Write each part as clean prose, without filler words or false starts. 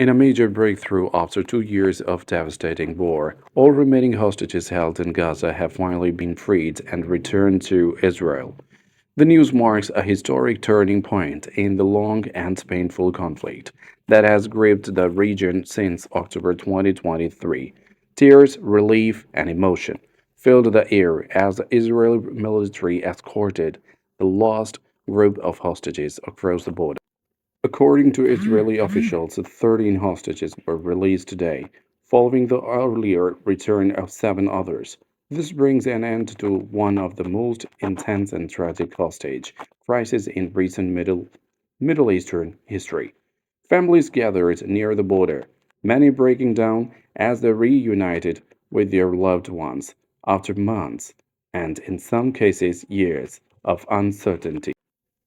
In a major breakthrough after 2 years of devastating war, all remaining hostages held in Gaza have finally been freed and returned to Israel. The news marks a historic turning point in the long and painful conflict that has gripped the region since October 2023. Tears, relief, and emotion filled the air as the Israeli military escorted the lost group of hostages across the border. According to Israeli officials, 13 hostages were released today, following the earlier return of 7 others. This brings an end to one of the most intense and tragic hostage crises in recent Middle Eastern history. Families gathered near the border, many breaking down as they reunited with their loved ones after months and, in some cases, years of uncertainty.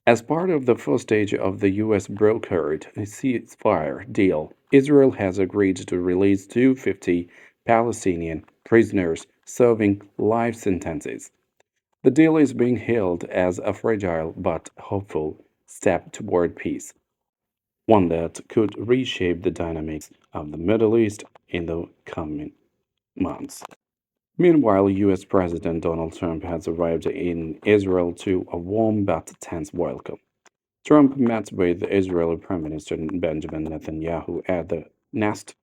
As part of the first stage of the U.S. brokered ceasefire deal, Israel has agreed to release 250 Palestinian prisoners serving life sentences. The deal is being hailed as a fragile but hopeful step toward peace, one that could reshape the dynamics of the Middle East in the coming months. Meanwhile, U.S. President Donald Trump has arrived in Israel to a warm but tense welcome. Trump met with Israeli Prime Minister Benjamin Netanyahu at the Knesset,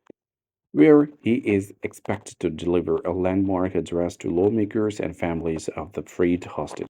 where he is expected to deliver a landmark address to lawmakers and families of the freed hostages.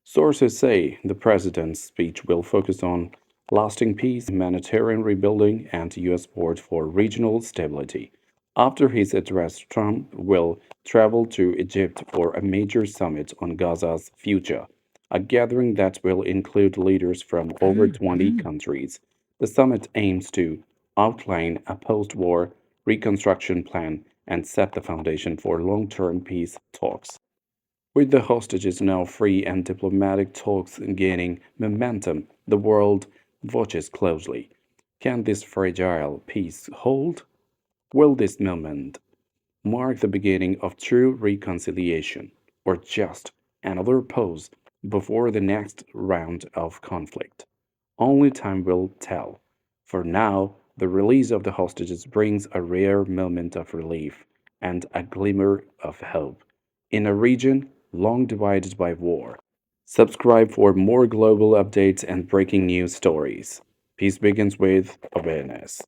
Sources say the president's speech will focus on lasting peace, humanitarian rebuilding, and U.S. support for regional stability. After his address, Trump will travel to Egypt for a major summit on Gaza's future, a gathering that will include leaders from over 20 countries. The summit aims to outline a post war reconstruction plan and set the foundation for long term peace talks. With the hostages now free and diplomatic talks gaining momentum, the world watches closely. Can this fragile peace hold? Will this moment mark the beginning of true reconciliation, or just another pause before the next round of conflict? Only time will tell. For now, the release of the hostages brings a rare moment of relief and a glimmer of hope in a region long divided by war. Subscribe for more global updates and breaking news stories. Peace begins with awareness.